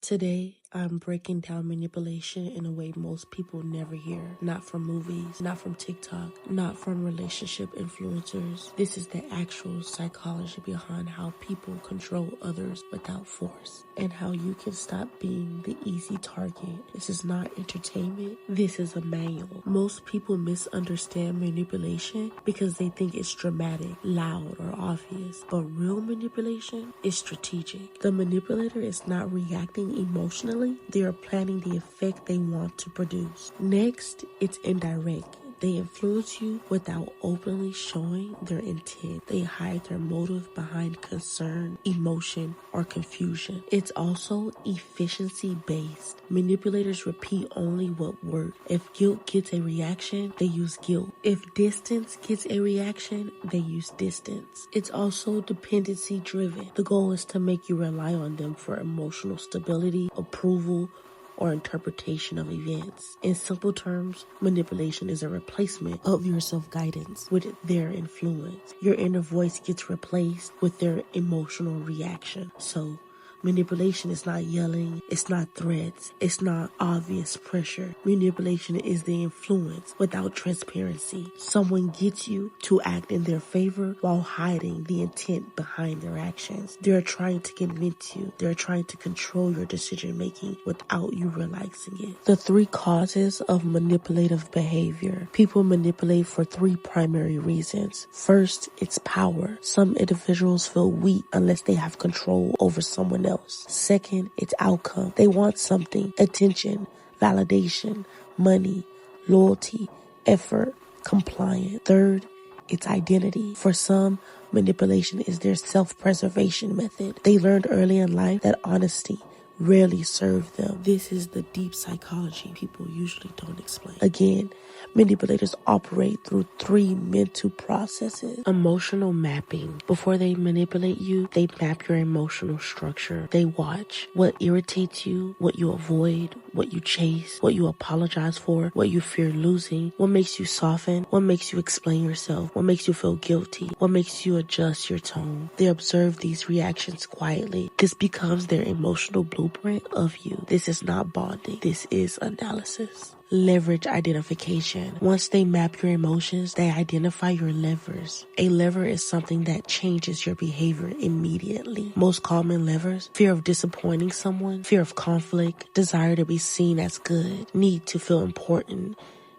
Today, I'm breaking down manipulation in a way most people never hear. Not from movies, not from TikTok, not from relationship influencers. This is the actual psychology behind how people control others without force, and how you can stop being the easy target. This is not entertainment. This is a manual. Most people misunderstand manipulation because they think it's dramatic, loud, or obvious. But real manipulation is strategic. The manipulator is not reacting emotionally. They are planning the effect they want to produce. Next, it's indirect. They influence you without openly showing their intent. They hide their motive behind concern, emotion, or confusion. It's also efficiency-based. Manipulators repeat only what works. If guilt gets a reaction, they use guilt. If distance gets a reaction, they use distance. It's also dependency-driven. The goal is to make you rely on them for emotional stability, approval, or interpretation of events. In simple terms, manipulation is a replacement of your self-guidance with their influence. Your inner voice gets replaced with their emotional reaction. So, manipulation is not yelling, it's not threats, it's not obvious pressure. Manipulation is the influence without transparency. Someone gets you to act in their favor while hiding the intent behind their actions. They're trying to convince you. They're trying to control your decision making without you realizing it. The 3 causes of manipulative behavior. People manipulate for 3 primary reasons. First, it's power. Some individuals feel weak unless they have control over someone else. Second, it's outcome. They want something: attention, validation, money, loyalty, effort, compliance. Third, it's identity. For some, manipulation is their self-preservation method. They learned early in life that honesty rarely served them. This is the deep psychology people usually don't explain. Again, manipulators operate through 3 mental processes. Emotional mapping. Before they manipulate you, they map your emotional structure. They watch what irritates you, what you avoid, what you chase, what you apologize for, what you fear losing, what makes you soften, what makes you explain yourself, what makes you feel guilty, what makes you adjust your tone. They observe these reactions quietly. This becomes their emotional blueprint of you. This is not bonding. This is analysis. Leverage identification. Once they map your emotions, they identify your levers. A lever is something that changes your behavior immediately. Most common levers: fear of disappointing someone, fear of conflict, desire to be seen as good, need to feel important,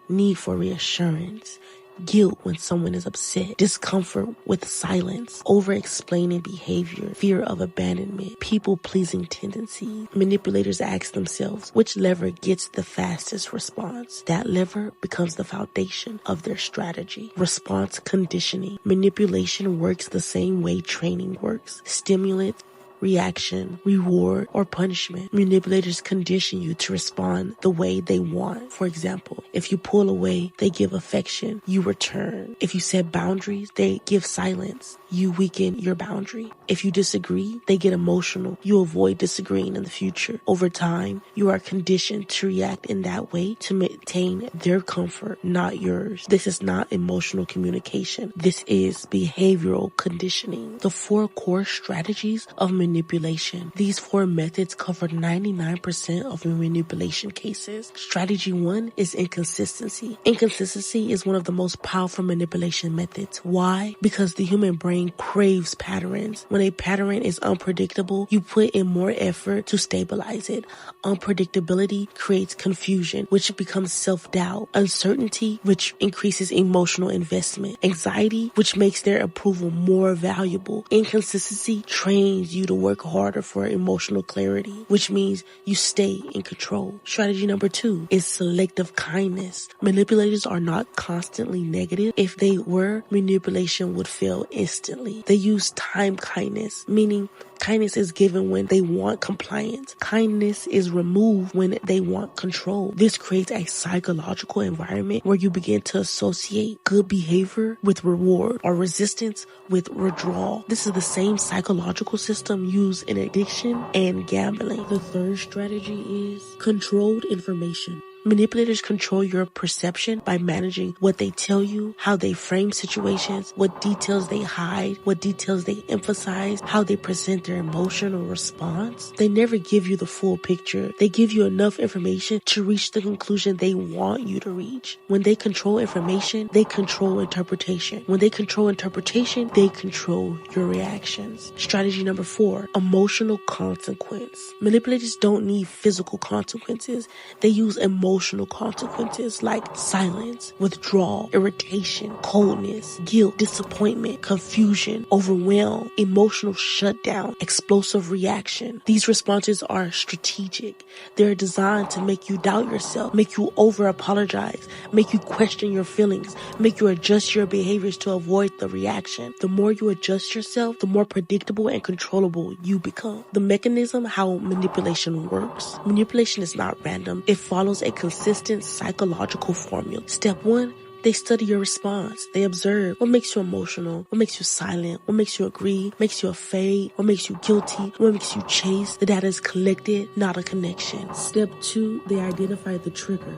need for reassurance, guilt when someone is upset, discomfort with silence, over-explaining behavior, fear of abandonment, people-pleasing tendencies. Manipulators ask themselves, which lever gets the fastest response? That lever becomes the foundation of their strategy. Response conditioning. Manipulation works the same way training works. Stimulant, reaction, reward, or punishment. Manipulators condition you to respond the way they want. For example, if you pull away, they give affection, you return. If you set boundaries, they give silence, you weaken your boundary. If you disagree, they get emotional, you avoid disagreeing in the future. Over time, you are conditioned to react in that way to maintain their comfort, not yours. This is not emotional communication. This is behavioral conditioning. The 4 core strategies of manipulation. These 4 methods cover 99% of your manipulation cases. Strategy 1 is inconsistency. Inconsistency is one of the most powerful manipulation methods. Why? Because the human brain craves patterns. When a pattern is unpredictable, you put in more effort to stabilize it. Unpredictability creates confusion, which becomes self-doubt. Uncertainty, which increases emotional investment. Anxiety, which makes their approval more valuable. Inconsistency trains you to work harder for emotional clarity, which means you stay in control. Strategy number 2 is selective kindness. Manipulators are not constantly negative. If they were, manipulation would fail instantly. They use time kindness, meaning kindness is given when they want compliance. Kindness is removed when they want control. This creates a psychological environment where you begin to associate good behavior with reward or resistance with withdrawal. This is the same psychological system used in addiction and gambling. The 3rd strategy is controlled information. Manipulators control your perception by managing what they tell you, how they frame situations, what details they hide, what details they emphasize, how they present their emotional response. They never give you the full picture. They give you enough information to reach the conclusion they want you to reach. When they control information, they control interpretation. When they control interpretation, they control your reactions. Strategy number 4, emotional consequence. Manipulators don't need physical consequences. They use emotional consequences like silence, withdrawal, irritation, coldness, guilt, disappointment, confusion, overwhelm, emotional shutdown, explosive reaction. These responses are strategic. They're designed to make you doubt yourself, make you over-apologize, make you question your feelings, make you adjust your behaviors to avoid the reaction. The more you adjust yourself, the more predictable and controllable you become. The mechanism how manipulation works. Manipulation is not random. It follows a consistent psychological formula. Step 1, they study your response. They observe what makes you emotional, what makes you silent, what makes you agree, makes you afraid, what makes you guilty, what makes you chase. The data is collected, not a connection. Step 2, they identify the trigger.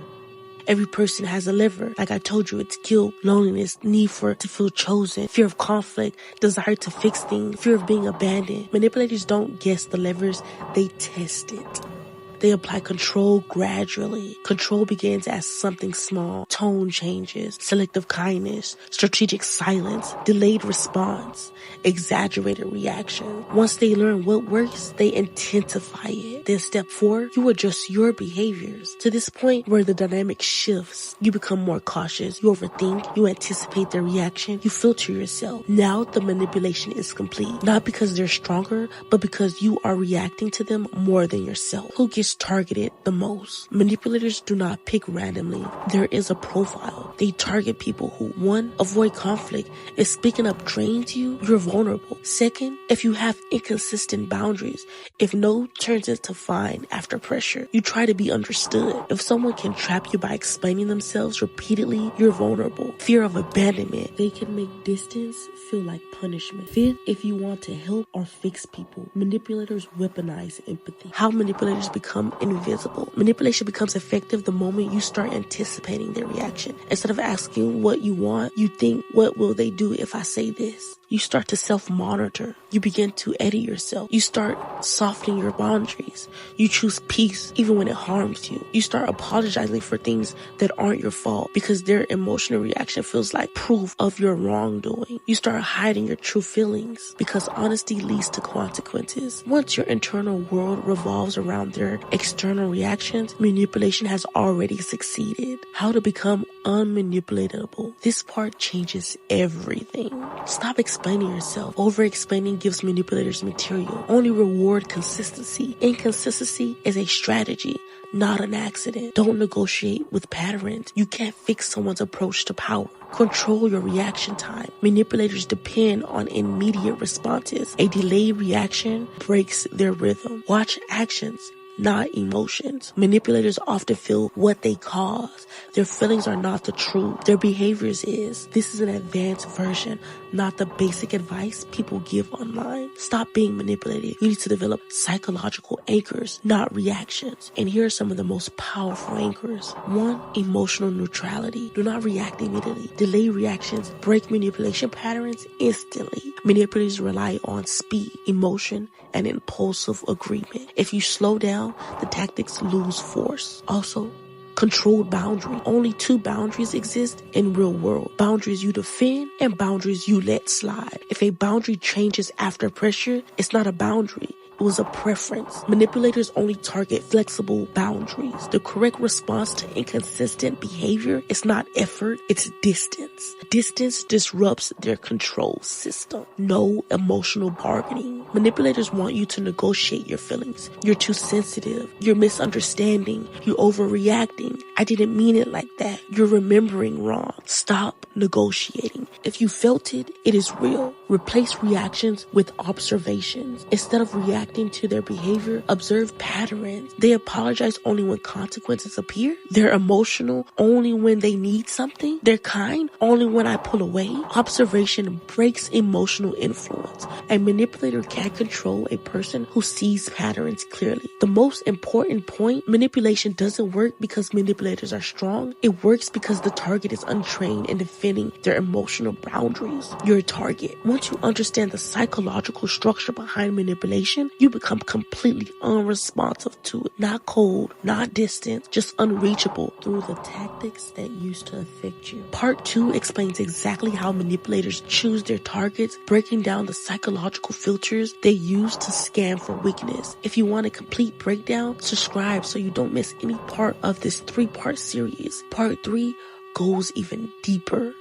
Every person has a lever. Like I told you, it's guilt, loneliness, need to feel chosen, fear of conflict, desire to fix things, fear of being abandoned. Manipulators don't guess the levers, they test it. They apply control gradually. Control begins as something small. Tone changes, selective kindness, strategic silence, delayed response, exaggerated reaction. Once they learn what works, they intensify it. Then step 4, you adjust your behaviors. To this point where the dynamic shifts, you become more cautious, you overthink, you anticipate their reaction, you filter yourself. Now the manipulation is complete. Not because they're stronger, but because you are reacting to them more than yourself. Who gets targeted the most? Manipulators do not pick randomly. There is a profile. They target people who, 1, avoid conflict. If speaking up drains you, you're vulnerable. 2nd, if you have inconsistent boundaries. If no turns into fine after pressure, you try to be understood. If someone can trap you by explaining themselves repeatedly, you're vulnerable. Fear of abandonment. They can make distance feel like punishment. 5th, if you want to help or fix people, manipulators weaponize empathy. How manipulators become invisible. Manipulation becomes effective the moment you start anticipating their reaction. Instead of asking what you want, you think, what will they do if I say this? You start to self-monitor. You begin to edit yourself. You start softening your boundaries. You choose peace even when it harms you. You start apologizing for things that aren't your fault because their emotional reaction feels like proof of your wrongdoing. You start hiding your true feelings because honesty leads to consequences. Once your internal world revolves around their external reactions, manipulation has already succeeded. How to become unmanipulatable. This part changes everything. Stop explaining yourself. Over-explaining gives manipulators material. Only reward consistency. Inconsistency is a strategy, not an accident. Don't negotiate with patterns. You can't fix someone's approach to power. Control your reaction time. Manipulators depend on immediate responses. A delayed reaction breaks their rhythm. Watch actions, not emotions. Manipulators often feel what they cause. Their feelings are not the truth. Their behaviors is. This is an advanced version, not the basic advice people give online. Stop being manipulated. You need to develop psychological anchors, not reactions. And here are some of the most powerful anchors. 1, emotional neutrality. Do not react immediately. Delay reactions. Break manipulation patterns instantly. Manipulators rely on speed, emotion, and impulsive agreement. If you slow down, the tactics lose force. Also, controlled boundary. Only 2 boundaries exist in real world. Boundaries you defend and boundaries you let slide. If a boundary changes after pressure, it's not a boundary. It was a preference. Manipulators only target flexible boundaries. The correct response to inconsistent behavior is not effort, it's distance. Distance disrupts their control system. No emotional bargaining. Manipulators want you to negotiate your feelings. You're too sensitive. You're misunderstanding. You're overreacting. I didn't mean it like that. You're remembering wrong. Stop negotiating. If you felt it, it is real. Replace reactions with observations. Instead of reacting to their behavior, observe patterns. They apologize only when consequences appear. They're emotional only when they need something. They're kind only when I pull away. Observation breaks emotional influence. A manipulator can't control a person who sees patterns clearly. The most important point, manipulation doesn't work because manipulators are strong. It works because the target is untrained in defending their emotional boundaries. Your target. Once you understand the psychological structure behind manipulation, you become completely unresponsive to it. Not cold, not distant, just unreachable through the tactics that used to affect you. Part 2 explains exactly how manipulators choose their targets, breaking down the psychological filters they use to scan for weakness. If you want a complete breakdown, subscribe so you don't miss any part of this 3-part series. Part 3 goes even deeper.